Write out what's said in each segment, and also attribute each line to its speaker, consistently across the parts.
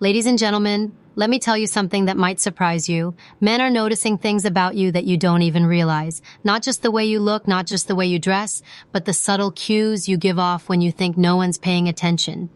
Speaker 1: Ladies and gentlemen, let me tell you something that might surprise you. Men are noticing things about you that you don't even realize. Not just the way you look, not just the way you dress, but the subtle cues you give off when you think no one's paying attention.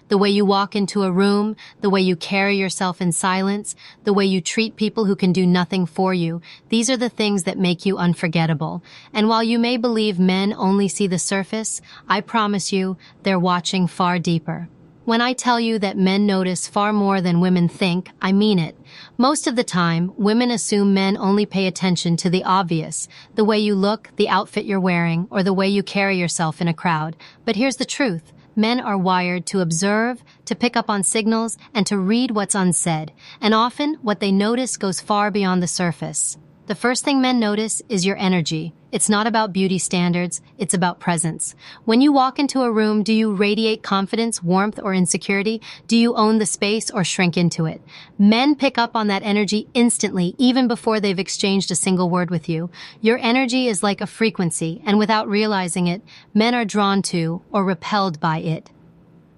Speaker 1: The way you walk into a room, the way you carry yourself in silence, the way you treat people who can do nothing for you. These are the things that make you unforgettable. And while you may believe men only see the surface, I promise you, they're watching far deeper. When I tell you that men notice far more than women think, I mean it. Most of the time, women assume men only pay attention to the obvious, the way you look, the outfit you're wearing, or the way you carry yourself in a crowd. But here's the truth. Men are wired to observe, to pick up on signals, and to read what's unsaid. And often, what they notice goes far beyond the surface. The first thing men notice is your energy. It's not about beauty standards, it's about presence. When you walk into a room, do you radiate confidence, warmth, or insecurity? Do you own the space or shrink into it? Men pick up on that energy instantly, even before they've exchanged a single word with you. Your energy is like a frequency, and without realizing it, men are drawn to or repelled by it.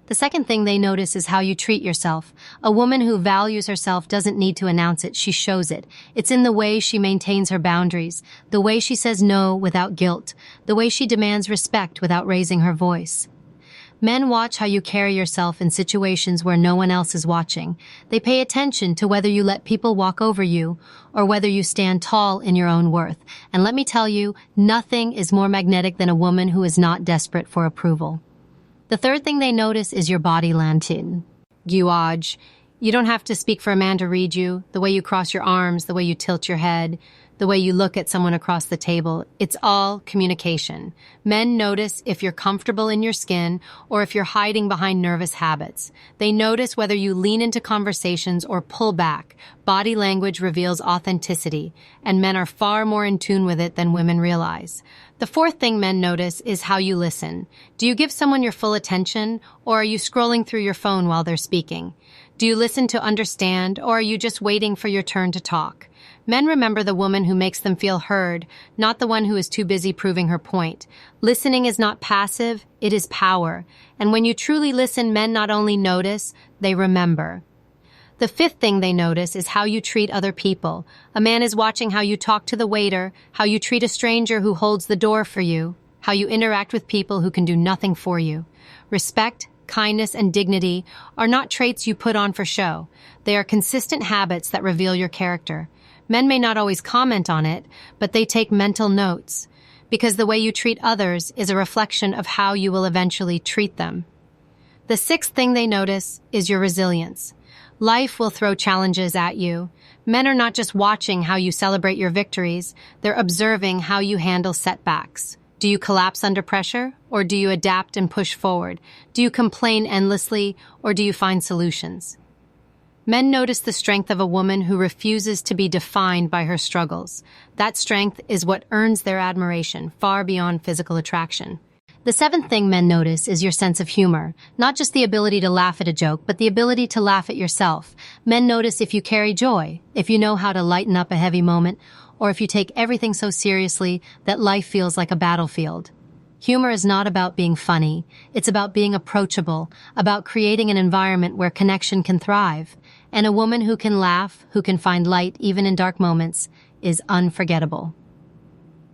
Speaker 1: The second thing they notice is how you treat yourself. A woman who values herself doesn't need to announce it, she shows it. It's in the way she maintains her boundaries, the way she says no without guilt, the way she demands respect without raising her voice. Men watch how you carry yourself in situations where no one else is watching. They pay attention to whether you let people walk over you or whether you stand tall in your own worth. And let me tell you, nothing is more magnetic than a woman who is not desperate for approval. The third thing they notice is your body language. You don't have to speak for a man to read you. The way you cross your arms, the way you tilt your head, the way you look at someone across the table, it's all communication. Men notice if you're comfortable in your skin or if you're hiding behind nervous habits. They notice whether you lean into conversations or pull back. Body language reveals authenticity, and men are far more in tune with it than women realize. The fourth thing men notice is how you listen. Do you give someone your full attention, or are you scrolling through your phone while they're speaking? Do you listen to understand, or are you just waiting for your turn to talk? Men remember the woman who makes them feel heard, not the one who is too busy proving her point. Listening is not passive, it is power. And when you truly listen, men not only notice, they remember. The fifth thing they notice is how you treat other people. A man is watching how you talk to the waiter, how you treat a stranger who holds the door for you, how you interact with people who can do nothing for you. Respect, kindness, and dignity are not traits you put on for show. They are consistent habits that reveal your character. Men may not always comment on it, but they take mental notes, because the way you treat others is a reflection of how you will eventually treat them. The sixth thing they notice is your resilience. Life will throw challenges at you. Men are not just watching how you celebrate your victories, they're observing how you handle setbacks. Do you collapse under pressure, or do you adapt and push forward? Do you complain endlessly, or do you find solutions? Men notice the strength of a woman who refuses to be defined by her struggles. That strength is what earns their admiration, far beyond physical attraction. The seventh thing men notice is your sense of humor. Not just the ability to laugh at a joke, but the ability to laugh at yourself. Men notice if you carry joy, if you know how to lighten up a heavy moment, or if you take everything so seriously that life feels like a battlefield. Humor is not about being funny. It's about being approachable, about creating an environment where connection can thrive. And a woman who can laugh, who can find light even in dark moments, is unforgettable.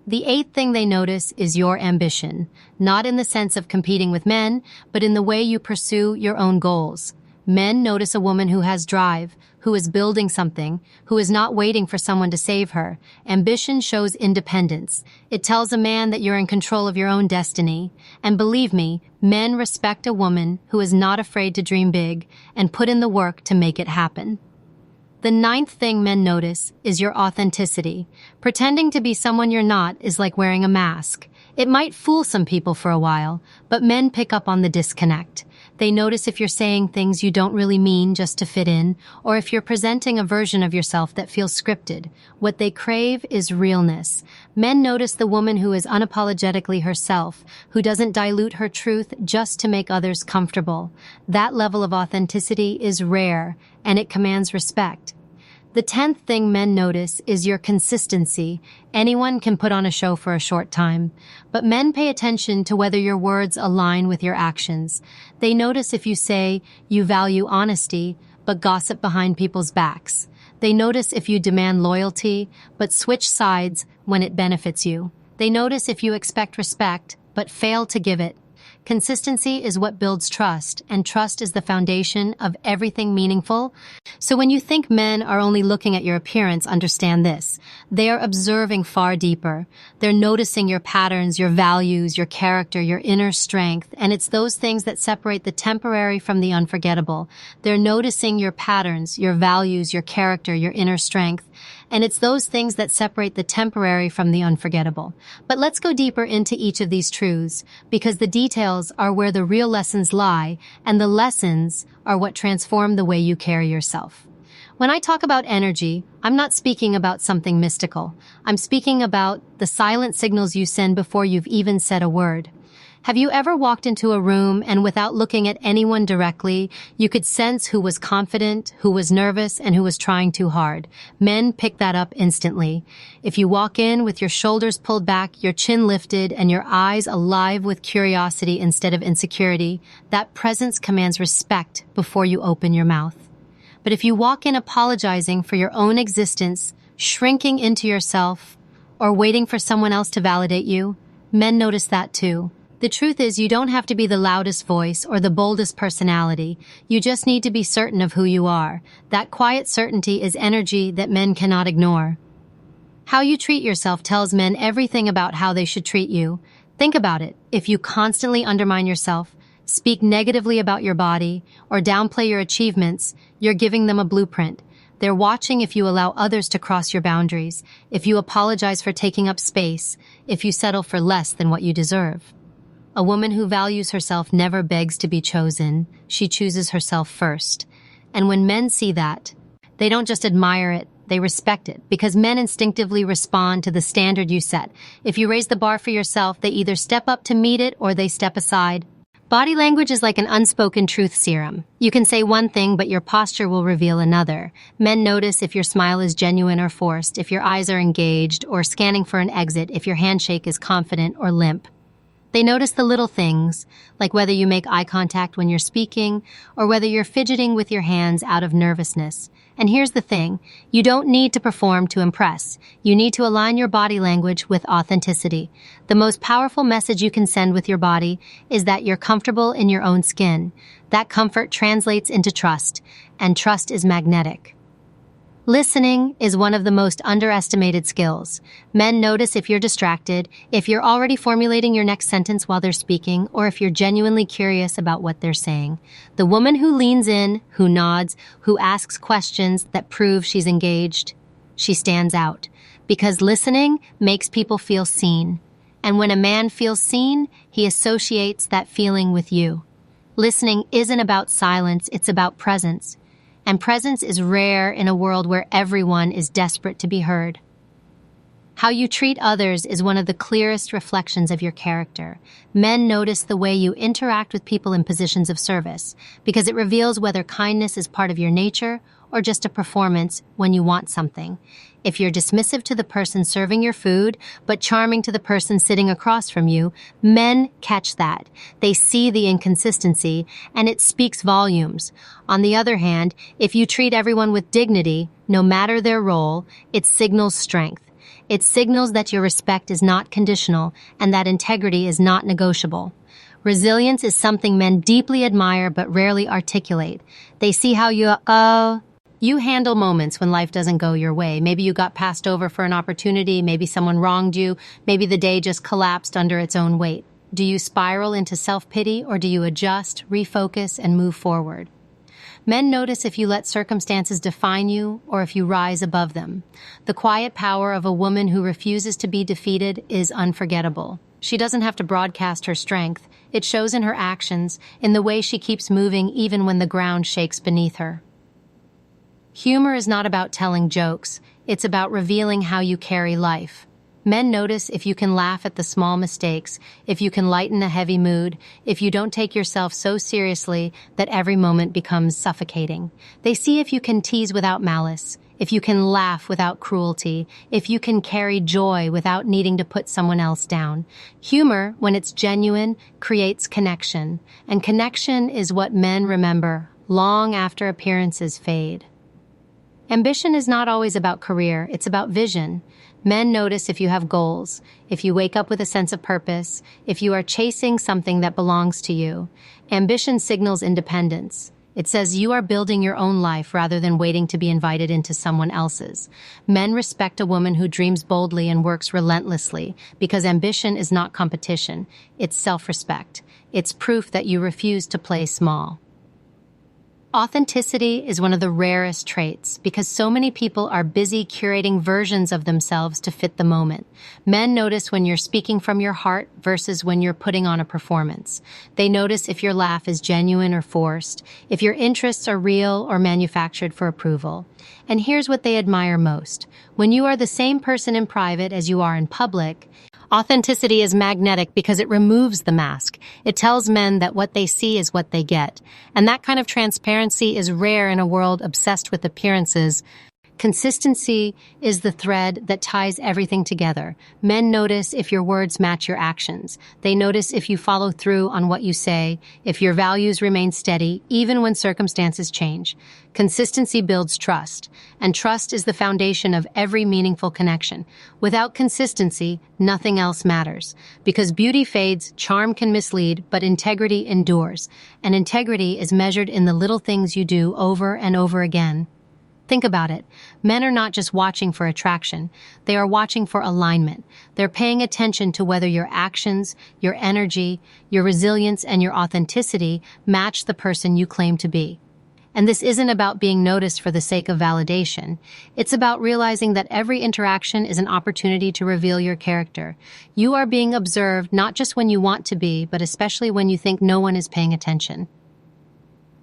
Speaker 1: The eighth thing they notice is your ambition, not in the sense of competing with men, but in the way you pursue your own goals. Men notice a woman who has drive, who is building something, who is not waiting for someone to save her. Ambition shows independence. It tells a man that you're in control of your own destiny. And believe me, men respect a woman who is not afraid to dream big and put in the work to make it happen. The ninth thing men notice is your authenticity. Pretending to be someone you're not is like wearing a mask. It might fool some people for a while, but men pick up on the disconnect. They notice if you're saying things you don't really mean just to fit in, or if you're presenting a version of yourself that feels scripted. What they crave is realness. Men notice the woman who is unapologetically herself, who doesn't dilute her truth just to make others comfortable. That level of authenticity is rare, and it commands respect. The 10th thing men notice is your consistency. Anyone can put on a show for a short time, but men pay attention to whether your words align with your actions. They notice if you say you value honesty, but gossip behind people's backs. They notice if you demand loyalty, but switch sides when it benefits you. They notice if you expect respect, but fail to give it. Consistency is what builds trust, and trust is the foundation of everything meaningful. So when you think men are only looking at your appearance, understand this. They are observing far deeper. They're noticing your patterns, your values, your character, your inner strength, and it's those things that separate the temporary from the unforgettable. They're noticing your patterns, your values, your character, your inner strength, and it's those things that separate the temporary from the unforgettable. But let's go deeper into each of these truths, because the details are where the real lessons lie, and the lessons are what transform the way you carry yourself. When I talk about energy, I'm not speaking about something mystical. I'm speaking about the silent signals you send before you've even said a word. Have you ever walked into a room and without looking at anyone directly, you could sense who was confident, who was nervous, and who was trying too hard? Men pick that up instantly. If you walk in with your shoulders pulled back, your chin lifted, and your eyes alive with curiosity instead of insecurity, that presence commands respect before you open your mouth. But if you walk in apologizing for your own existence, shrinking into yourself, or waiting for someone else to validate you, men notice that too. The truth is, you don't have to be the loudest voice or the boldest personality. You just need to be certain of who you are. That quiet certainty is energy that men cannot ignore. How you treat yourself tells men everything about how they should treat you. Think about it. If you constantly undermine yourself, speak negatively about your body, or downplay your achievements, you're giving them a blueprint. They're watching if you allow others to cross your boundaries, if you apologize for taking up space, if you settle for less than what you deserve. A woman who values herself never begs to be chosen. She chooses herself first. And when men see that, they don't just admire it, they respect it, because men instinctively respond to the standard you set. If you raise the bar for yourself, they either step up to meet it or they step aside. Body language is like an unspoken truth serum. You can say one thing, but your posture will reveal another. Men notice if your smile is genuine or forced, if your eyes are engaged or scanning for an exit, if your handshake is confident or limp. They notice the little things, like whether you make eye contact when you're speaking, or whether you're fidgeting with your hands out of nervousness. And here's the thing, you don't need to perform to impress. You need to align your body language with authenticity. The most powerful message you can send with your body is that you're comfortable in your own skin. That comfort translates into trust, and trust is magnetic. Listening is one of the most underestimated skills. Men notice if you're distracted, if you're already formulating your next sentence while they're speaking, or if you're genuinely curious about what they're saying. The woman who leans in, who nods, who asks questions that prove she's engaged, she stands out. Because listening makes people feel seen. And when a man feels seen, he associates that feeling with you. Listening isn't about silence, it's about presence. And presence is rare in a world where everyone is desperate to be heard. How you treat others is one of the clearest reflections of your character. Men notice the way you interact with people in positions of service, because it reveals whether kindness is part of your nature or just a performance when you want something. If you're dismissive to the person serving your food, but charming to the person sitting across from you, men catch that. They see the inconsistency, and it speaks volumes. On the other hand, if you treat everyone with dignity, no matter their role, it signals strength. It signals that your respect is not conditional and that integrity is not negotiable. Resilience is something men deeply admire but rarely articulate. They see how you handle moments when life doesn't go your way. Maybe you got passed over for an opportunity, maybe someone wronged you, maybe the day just collapsed under its own weight. Do you spiral into self-pity, or do you adjust, refocus, and move forward? Men notice if you let circumstances define you or if you rise above them. The quiet power of a woman who refuses to be defeated is unforgettable. She doesn't have to broadcast her strength. It shows in her actions, in the way she keeps moving even when the ground shakes beneath her. Humor is not about telling jokes. It's about revealing how you carry life. Men notice if you can laugh at the small mistakes, if you can lighten a heavy mood, if you don't take yourself so seriously that every moment becomes suffocating. They see if you can tease without malice, if you can laugh without cruelty, if you can carry joy without needing to put someone else down. Humor, when it's genuine, creates connection, and connection is what men remember long after appearances fade. Ambition is not always about career, it's about vision. Men notice if you have goals, if you wake up with a sense of purpose, if you are chasing something that belongs to you. Ambition signals independence. It says you are building your own life rather than waiting to be invited into someone else's. Men respect a woman who dreams boldly and works relentlessly because ambition is not competition, it's self-respect. It's proof that you refuse to play small. Authenticity is one of the rarest traits because so many people are busy curating versions of themselves to fit the moment. Men notice when you're speaking from your heart versus when you're putting on a performance. They notice if your laugh is genuine or forced, if your interests are real or manufactured for approval. And here's what they admire most. When you are the same person in private as you are in public, authenticity is magnetic because it removes the mask. It tells men that what they see is what they get. And that kind of transparency is rare in a world obsessed with appearances. Consistency is the thread that ties everything together. Men notice if your words match your actions. They notice if you follow through on what you say, if your values remain steady, even when circumstances change. Consistency builds trust, and trust is the foundation of every meaningful connection. Without consistency, nothing else matters. Because beauty fades, charm can mislead, but integrity endures. And integrity is measured in the little things you do over and over again. Think about it. Men are not just watching for attraction. They are watching for alignment. They're paying attention to whether your actions, your energy, your resilience, and your authenticity match the person you claim to be. And this isn't about being noticed for the sake of validation. It's about realizing that every interaction is an opportunity to reveal your character. You are being observed not just when you want to be, but especially when you think no one is paying attention.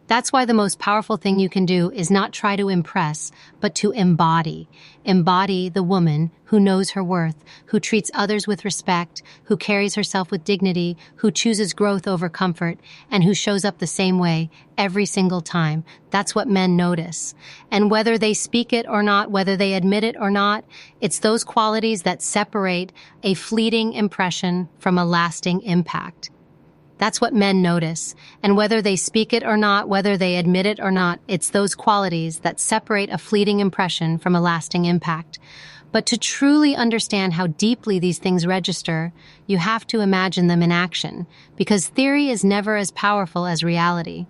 Speaker 1: That's why the most powerful thing you can do is not try to impress, but to embody. Embody the woman who knows her worth, who treats others with respect, who carries herself with dignity, who chooses growth over comfort, and who shows up the same way every single time. That's what men notice. And whether they speak it or not, whether they admit it or not, it's those qualities that separate a fleeting impression from a lasting impact. That's what men notice. And whether they speak it or not, whether they admit it or not, it's those qualities that separate a fleeting impression from a lasting impact. But to truly understand how deeply these things register, you have to imagine them in action, because theory is never as powerful as reality.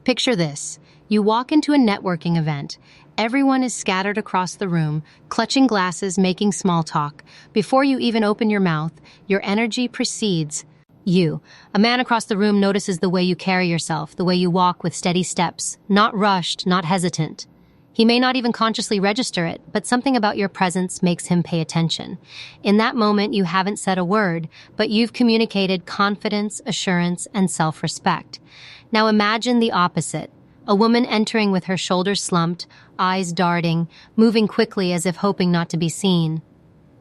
Speaker 1: Picture this. You walk into a networking event. Everyone is scattered across the room, clutching glasses, making small talk. Before you even open your mouth, your energy precedes you. A man across the room notices the way you carry yourself, the way you walk with steady steps, not rushed, not hesitant. He may not even consciously register it, but something about your presence makes him pay attention. In that moment, you haven't said a word, but you've communicated confidence, assurance, and self-respect. Now imagine the opposite. A woman entering with her shoulders slumped, eyes darting, moving quickly as if hoping not to be seen.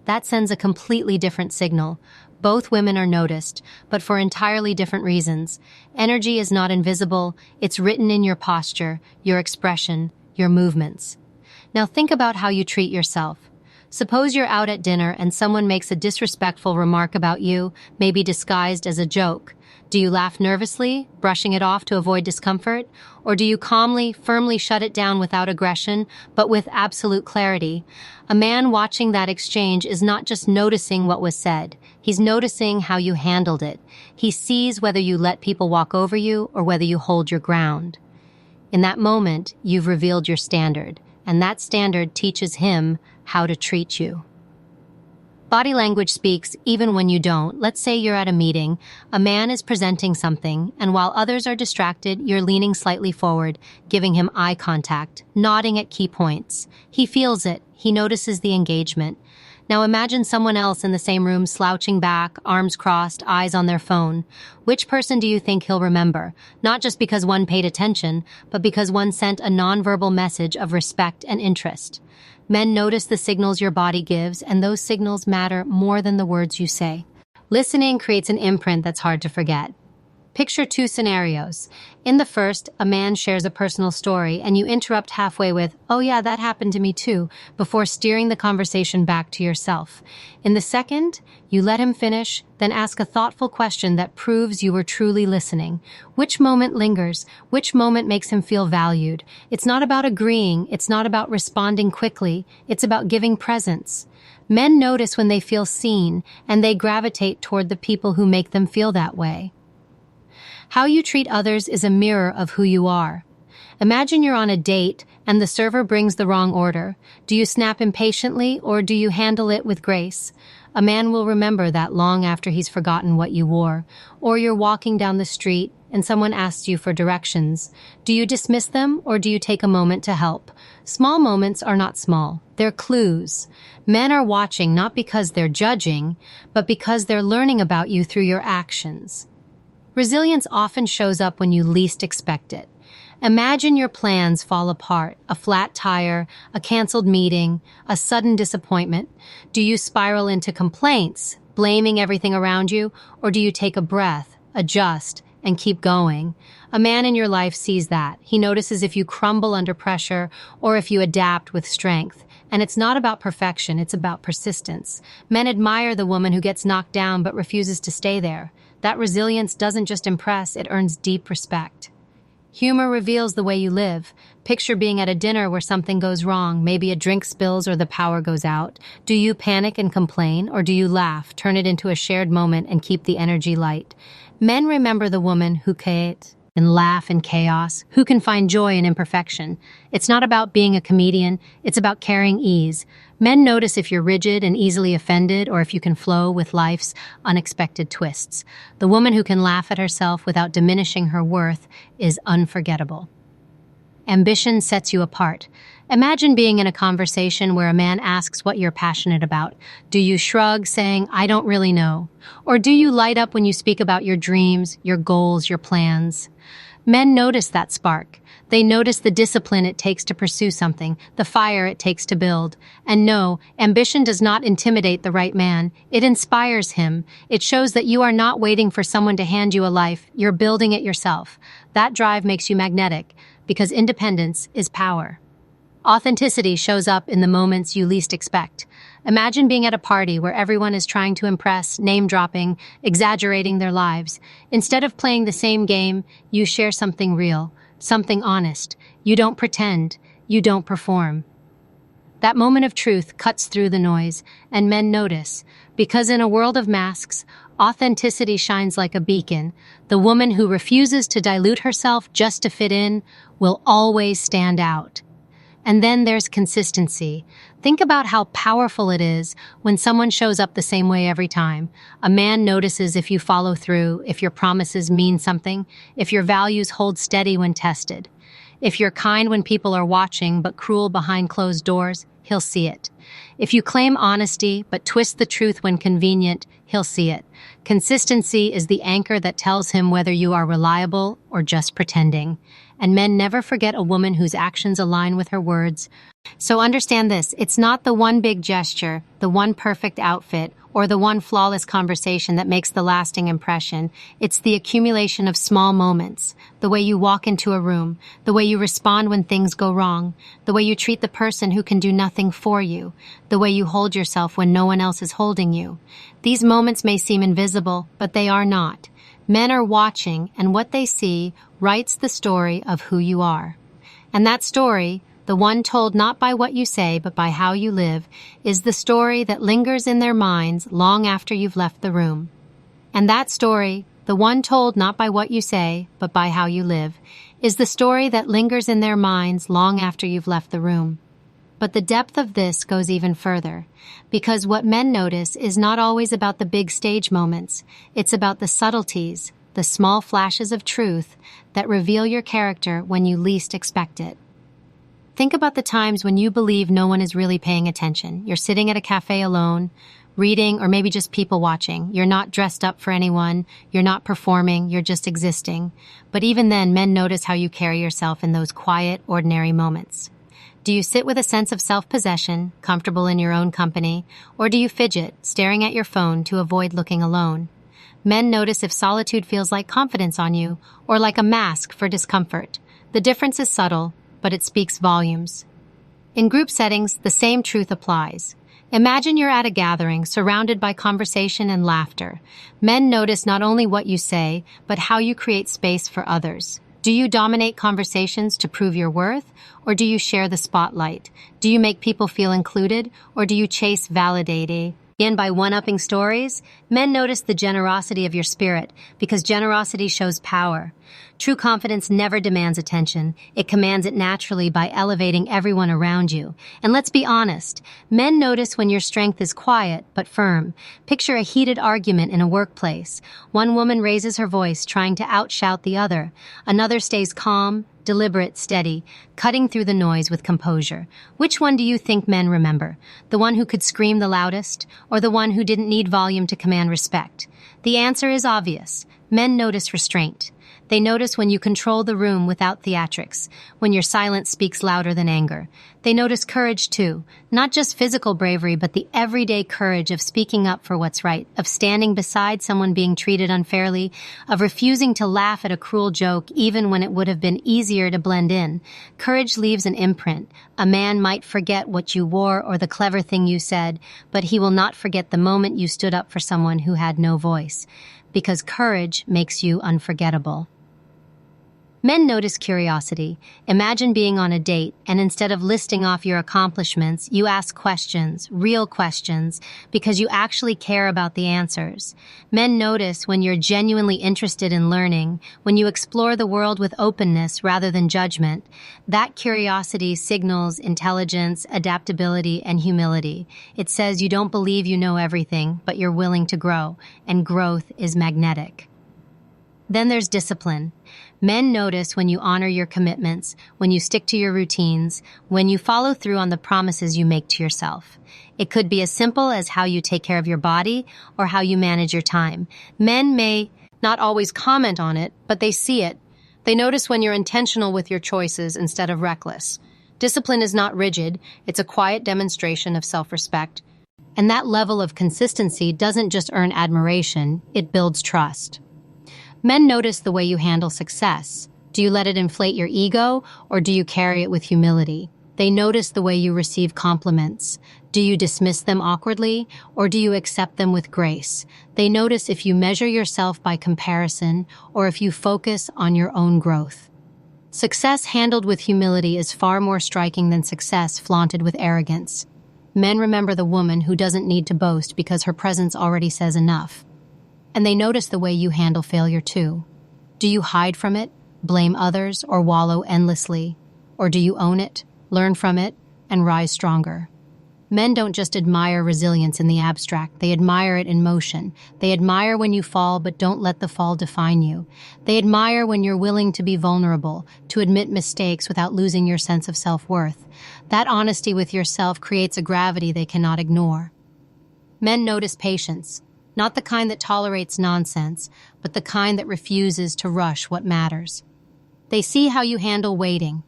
Speaker 1: That sends a completely different signal. Both women are noticed, but for entirely different reasons. Energy is not invisible, it's written in your posture, your expression, your movements. Now think about how you treat yourself. Suppose you're out at dinner and someone makes a disrespectful remark about you, maybe disguised as a joke. Do you laugh nervously, brushing it off to avoid discomfort? Or do you calmly, firmly shut it down without aggression, but with absolute clarity? A man watching that exchange is not just noticing what was said. He's noticing how you handled it. He sees whether you let people walk over you or whether you hold your ground. In that moment, you've revealed your standard, and that standard teaches him how to treat you. Body language speaks even when you don't. Let's say you're at a meeting, a man is presenting something, and while others are distracted, you're leaning slightly forward, giving him eye contact, nodding at key points. He feels it. He notices the engagement. Now imagine someone else in the same room slouching back, arms crossed, eyes on their phone. Which person do you think he'll remember? Not just because one paid attention, but because one sent a nonverbal message of respect and interest. Men notice the signals your body gives, and those signals matter more than the words you say. Listening creates an imprint that's hard to forget. Picture two scenarios. In the first, a man shares a personal story and you interrupt halfway with, "Oh yeah, that happened to me too," before steering the conversation back to yourself. In the second, you let him finish, then ask a thoughtful question that proves you were truly listening. Which moment lingers? Which moment makes him feel valued? It's not about agreeing, it's not about responding quickly, it's about giving presence. Men notice when they feel seen, and they gravitate toward the people who make them feel that way. How you treat others is a mirror of who you are. Imagine you're on a date and the server brings the wrong order. Do you snap impatiently or do you handle it with grace? A man will remember that long after he's forgotten what you wore. Or you're walking down the street and someone asks you for directions. Do you dismiss them or do you take a moment to help? Small moments are not small. They're clues. Men are watching not because they're judging, but because they're learning about you through your actions. Resilience often shows up when you least expect it. Imagine your plans fall apart, a flat tire, a canceled meeting, a sudden disappointment. Do you spiral into complaints, blaming everything around you, or do you take a breath, adjust, and keep going? A man in your life sees that. He notices if you crumble under pressure or if you adapt with strength. And it's not about perfection, it's about persistence. Men admire the woman who gets knocked down but refuses to stay there. That resilience doesn't just impress, it earns deep respect. Humor reveals the way you live. Picture being at a dinner where something goes wrong, maybe a drink spills or the power goes out. Do you panic and complain, or do you laugh, turn it into a shared moment and keep the energy light? Men remember the woman who can laugh in chaos, who can find joy in imperfection. It's not about being a comedian, it's about carrying ease. Men notice if you're rigid and easily offended or if you can flow with life's unexpected twists. The woman who can laugh at herself without diminishing her worth is unforgettable. Ambition sets you apart. Imagine being in a conversation where a man asks what you're passionate about. Do you shrug, saying, "I don't really know"? Or do you light up when you speak about your dreams, your goals, your plans? Men notice that spark. They notice the discipline it takes to pursue something, the fire it takes to build. And no, ambition does not intimidate the right man. It inspires him. It shows that you are not waiting for someone to hand you a life. You're building it yourself. That drive makes you magnetic, because independence is power. Authenticity shows up in the moments you least expect. Imagine being at a party where everyone is trying to impress, name-dropping, exaggerating their lives. Instead of playing the same game, you share something real, something honest. You don't pretend. You don't perform. That moment of truth cuts through the noise, and men notice. Because in a world of masks, authenticity shines like a beacon. The woman who refuses to dilute herself just to fit in will always stand out. And then there's consistency. Think about how powerful it is when someone shows up the same way every time. A man notices if you follow through, if your promises mean something, if your values hold steady when tested. If you're kind when people are watching but cruel behind closed doors, he'll see it. If you claim honesty but twist the truth when convenient, he'll see it. Consistency is the anchor that tells him whether you are reliable or just pretending. And men never forget a woman whose actions align with her words. So understand this, it's not the one big gesture, the one perfect outfit, or the one flawless conversation that makes the lasting impression. It's the accumulation of small moments. The way you walk into a room, the way you respond when things go wrong, the way you treat the person who can do nothing for you, the way you hold yourself when no one else is holding you. These moments may seem invisible, but they are not. Men are watching, and what they see writes the story of who you are. And that story, the one told not by what you say, but by how you live, is the story that lingers in their minds long after you've left the room. And that story, the one told not by what you say, but by how you live, is the story that lingers in their minds long after you've left the room. But the depth of this goes even further, because what men notice is not always about the big stage moments. It's about the subtleties, the small flashes of truth that reveal your character when you least expect it. Think about the times when you believe no one is really paying attention. You're sitting at a cafe alone, reading, or maybe just people watching. You're not dressed up for anyone. You're not performing. You're just existing. But even then, men notice how you carry yourself in those quiet, ordinary moments. Do you sit with a sense of self-possession, comfortable in your own company, or do you fidget, staring at your phone to avoid looking alone? Men notice if solitude feels like confidence on you or like a mask for discomfort. The difference is subtle, but it speaks volumes. In group settings, the same truth applies. Imagine you're at a gathering surrounded by conversation and laughter. Men notice not only what you say, but how you create space for others. Do you dominate conversations to prove your worth, or do you share the spotlight? Do you make people feel included, or do you chase validating? By one-upping stories, men notice the generosity of your spirit because generosity shows power. True confidence never demands attention. It commands it naturally by elevating everyone around you. And let's be honest, men notice when your strength is quiet but firm. Picture a heated argument in a workplace. One woman raises her voice, trying to outshout the other. Another stays calm, deliberate, steady, cutting through the noise with composure. Which one do you think men remember? The one who could scream the loudest, or the one who didn't need volume to command respect? The answer is obvious. Men notice restraint. They notice when you control the room without theatrics, when your silence speaks louder than anger. They notice courage too, not just physical bravery, but the everyday courage of speaking up for what's right, of standing beside someone being treated unfairly, of refusing to laugh at a cruel joke even when it would have been easier to blend in. Courage leaves an imprint. A man might forget what you wore or the clever thing you said, but he will not forget the moment you stood up for someone who had no voice, because courage makes you unforgettable. Men notice curiosity. Imagine being on a date, and instead of listing off your accomplishments, you ask questions, real questions, because you actually care about the answers. Men notice when you're genuinely interested in learning, when you explore the world with openness rather than judgment. That curiosity signals intelligence, adaptability, and humility. It says you don't believe you know everything, but you're willing to grow, and growth is magnetic. Then there's discipline. Men notice when you honor your commitments, when you stick to your routines, when you follow through on the promises you make to yourself. It could be as simple as how you take care of your body or how you manage your time. Men may not always comment on it, but they see it. They notice when you're intentional with your choices instead of reckless. Discipline is not rigid. It's a quiet demonstration of self-respect. And that level of consistency doesn't just earn admiration, it builds trust. Men notice the way you handle success. Do you let it inflate your ego, or do you carry it with humility? They notice the way you receive compliments. Do you dismiss them awkwardly, or do you accept them with grace? They notice if you measure yourself by comparison, or if you focus on your own growth. Success handled with humility is far more striking than success flaunted with arrogance. Men remember the woman who doesn't need to boast because her presence already says enough. And they notice the way you handle failure too. Do you hide from it, blame others, or wallow endlessly? Or do you own it, learn from it, and rise stronger? Men don't just admire resilience in the abstract, they admire it in motion. They admire when you fall, but don't let the fall define you. They admire when you're willing to be vulnerable, to admit mistakes without losing your sense of self-worth. That honesty with yourself creates a gravity they cannot ignore. Men notice patience. Not the kind that tolerates nonsense, but the kind that refuses to rush what matters. They see how you handle waiting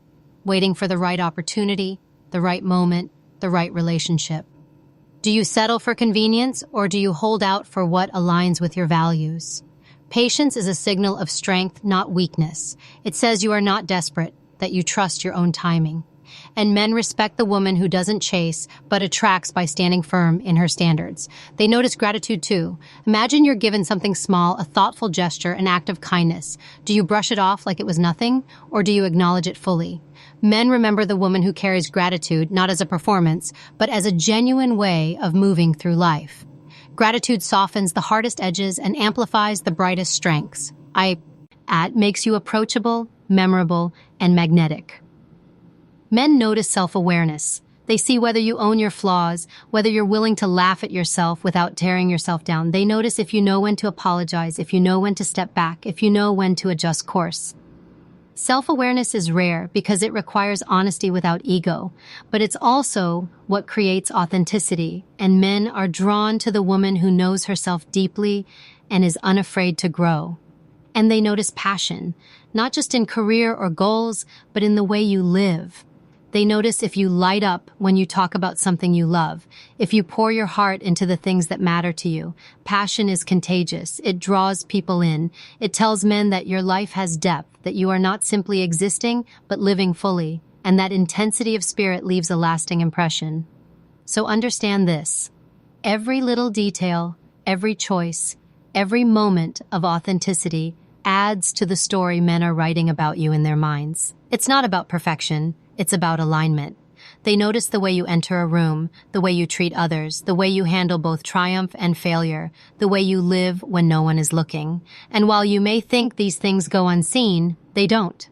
Speaker 1: for the right opportunity, the right moment, the right relationship. Do you settle for convenience, or do you hold out for what aligns with your values? Patience is a signal of strength, not weakness. It says you are not desperate, that you trust your own timing. And men respect the woman who doesn't chase, but attracts by standing firm in her standards. They notice gratitude too. Imagine you're given something small, a thoughtful gesture, an act of kindness. Do you brush it off like it was nothing, or do you acknowledge it fully? Men remember the woman who carries gratitude not as a performance, but as a genuine way of moving through life. Gratitude softens the hardest edges and amplifies the brightest strengths. It makes you approachable, memorable, and magnetic. Men notice self-awareness. They see whether you own your flaws, whether you're willing to laugh at yourself without tearing yourself down. They notice if you know when to apologize, if you know when to step back, if you know when to adjust course. Self-awareness is rare because it requires honesty without ego, but it's also what creates authenticity, and men are drawn to the woman who knows herself deeply and is unafraid to grow. And they notice passion, not just in career or goals, but in the way you live. They notice if you light up when you talk about something you love, if you pour your heart into the things that matter to you. Passion is contagious. It draws people in. It tells men that your life has depth, that you are not simply existing, but living fully, and that intensity of spirit leaves a lasting impression. So understand this. Every little detail, every choice, every moment of authenticity adds to the story men are writing about you in their minds. It's not about perfection, it's about alignment. They notice the way you enter a room, the way you treat others, the way you handle both triumph and failure, the way you live when no one is looking. And while you may think these things go unseen, they don't.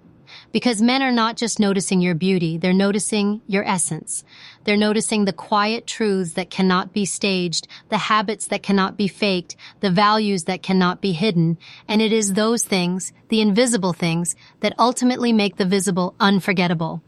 Speaker 1: Because men are not just noticing your beauty, they're noticing your essence. They're noticing the quiet truths that cannot be staged, the habits that cannot be faked, the values that cannot be hidden. And it is those things, the invisible things, that ultimately make the visible unforgettable.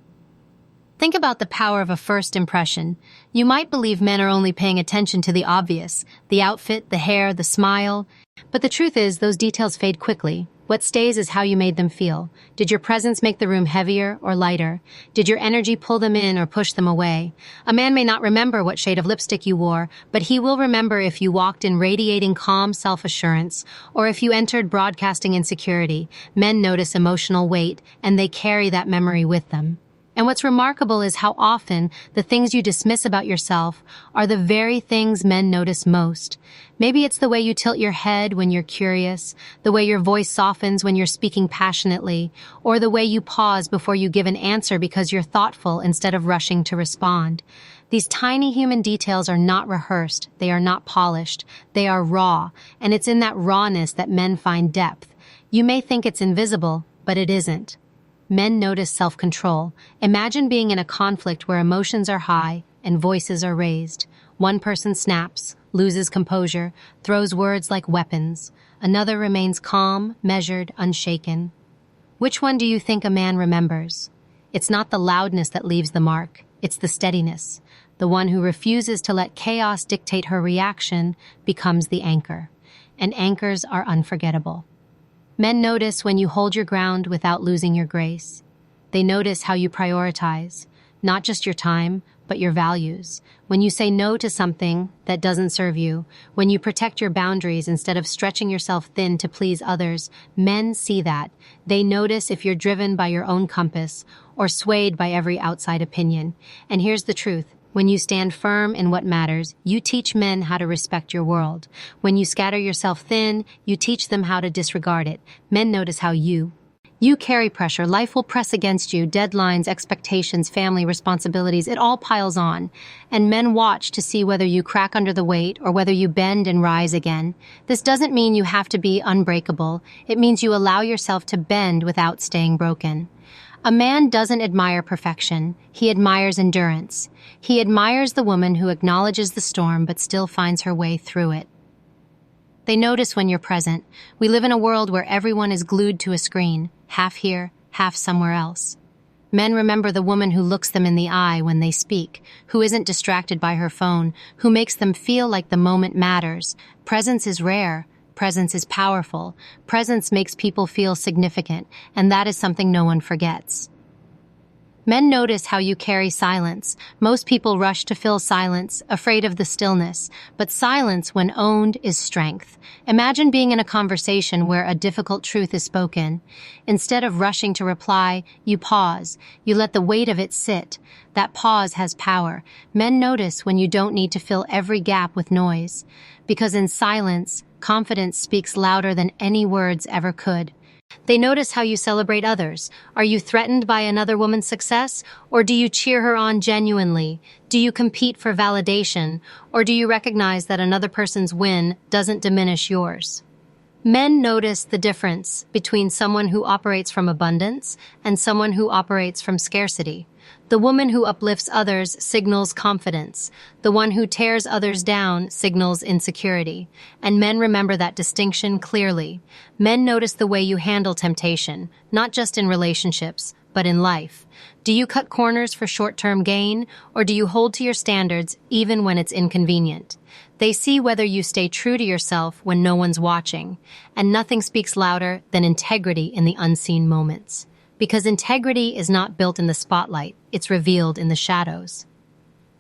Speaker 1: Think about the power of a first impression. You might believe men are only paying attention to the obvious, the outfit, the hair, the smile. But the truth is, those details fade quickly. What stays is how you made them feel. Did your presence make the room heavier or lighter? Did your energy pull them in or push them away? A man may not remember what shade of lipstick you wore, but he will remember if you walked in radiating calm self-assurance, or if you entered broadcasting insecurity. Men notice emotional weight, and they carry that memory with them. And what's remarkable is how often the things you dismiss about yourself are the very things men notice most. Maybe it's the way you tilt your head when you're curious, the way your voice softens when you're speaking passionately, or the way you pause before you give an answer because you're thoughtful instead of rushing to respond. These tiny human details are not rehearsed, they are not polished, they are raw, and it's in that rawness that men find depth. You may think it's invisible, but it isn't. Men notice self-control. Imagine being in a conflict where emotions are high and voices are raised. One person snaps, loses composure, throws words like weapons. Another remains calm, measured, unshaken. Which one do you think a man remembers? It's not the loudness that leaves the mark. It's the steadiness. The one who refuses to let chaos dictate her reaction becomes the anchor. And anchors are unforgettable. Men notice when you hold your ground without losing your grace. They notice how you prioritize, not just your time, but your values. When you say no to something that doesn't serve you, when you protect your boundaries instead of stretching yourself thin to please others, men see that. They notice if you're driven by your own compass or swayed by every outside opinion. And here's the truth. When you stand firm in what matters, you teach men how to respect your world. When you scatter yourself thin, you teach them how to disregard it. Men notice how you carry pressure. Life will press against you. Deadlines, expectations, family responsibilities, it all piles on. And men watch to see whether you crack under the weight or whether you bend and rise again. This doesn't mean you have to be unbreakable. It means you allow yourself to bend without staying broken. A man doesn't admire perfection. He admires endurance. He admires the woman who acknowledges the storm but still finds her way through it. They notice when you're present. We live in a world where everyone is glued to a screen, half here, half somewhere else. Men remember the woman who looks them in the eye when they speak, who isn't distracted by her phone, who makes them feel like the moment matters. Presence is rare. Presence is powerful. Presence makes people feel significant, and that is something no one forgets. Men notice how you carry silence. Most people rush to fill silence, afraid of the stillness. But silence, when owned, is strength. Imagine being in a conversation where a difficult truth is spoken. Instead of rushing to reply, you pause. You let the weight of it sit. That pause has power. Men notice when you don't need to fill every gap with noise. Because in silence, confidence speaks louder than any words ever could. They notice how you celebrate others. Are you threatened by another woman's success? Or do you cheer her on genuinely? Do you compete for validation? Or do you recognize that another person's win doesn't diminish yours? Men notice the difference between someone who operates from abundance and someone who operates from scarcity. The woman who uplifts others signals confidence. The one who tears others down signals insecurity. And men remember that distinction clearly. Men notice the way you handle temptation, not just in relationships, but in life. Do you cut corners for short-term gain, or do you hold to your standards even when it's inconvenient? They see whether you stay true to yourself when no one's watching, and nothing speaks louder than integrity in the unseen moments. Because integrity is not built in the spotlight, it's revealed in the shadows.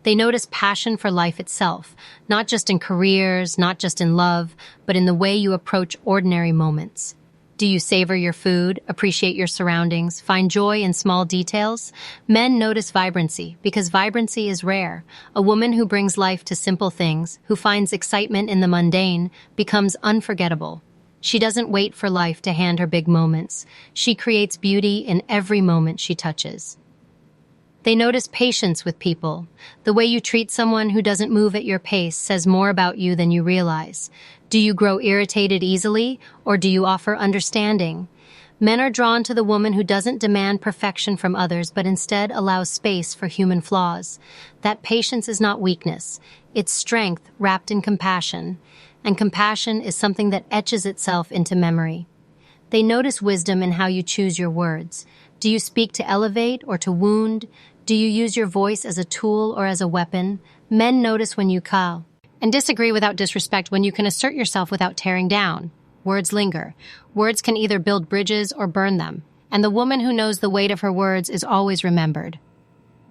Speaker 1: They notice passion for life itself, not just in careers, not just in love, but in the way you approach ordinary moments. Do you savor your food, appreciate your surroundings, find joy in small details? Men notice vibrancy because vibrancy is rare. A woman who brings life to simple things, who finds excitement in the mundane, becomes unforgettable. She doesn't wait for life to hand her big moments. She creates beauty in every moment she touches. They notice patience with people. The way you treat someone who doesn't move at your pace says more about you than you realize. Do you grow irritated easily, or do you offer understanding? Men are drawn to the woman who doesn't demand perfection from others but instead allows space for human flaws. That patience is not weakness. It's strength wrapped in compassion. And compassion is something that etches itself into memory. They notice wisdom in how you choose your words. Do you speak to elevate or to wound? Do you use your voice as a tool or as a weapon? Men notice when you call and disagree without disrespect, when you can assert yourself without tearing down. Words linger. Words can either build bridges or burn them, and the woman who knows the weight of her words is always remembered.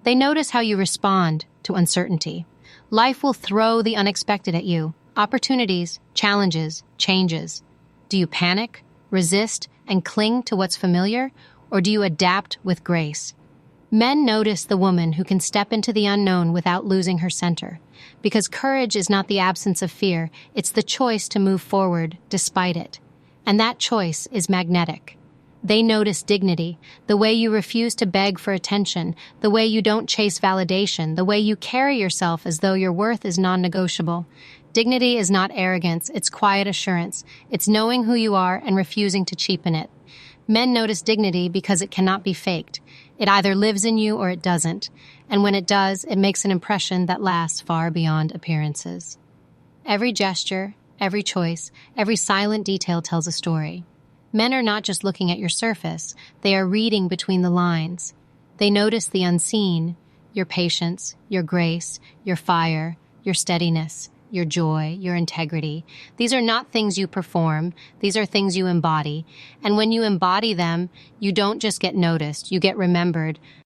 Speaker 1: They notice how you respond to uncertainty. Life will throw the unexpected at you. Opportunities, challenges, changes. Do you panic, resist, and cling to what's familiar, or do you adapt with grace? Men notice the woman who can step into the unknown without losing her center, because courage is not the absence of fear, it's the choice to move forward despite it. And that choice is magnetic. They notice dignity, the way you refuse to beg for attention, the way you don't chase validation, the way you carry yourself as though your worth is non-negotiable. Dignity is not arrogance, it's quiet assurance. It's knowing who you are and refusing to cheapen it. Men notice dignity because it cannot be faked. It either lives in you or it doesn't. And when it does, it makes an impression that lasts far beyond appearances. Every gesture, every choice, every silent detail tells a story. Men are not just looking at your surface, they are reading between the lines. They notice the unseen, your patience, your grace, your fire, your steadiness, your joy, your integrity. These are not things you perform, these are things you embody. And when you embody them, you don't just get noticed, you get remembered,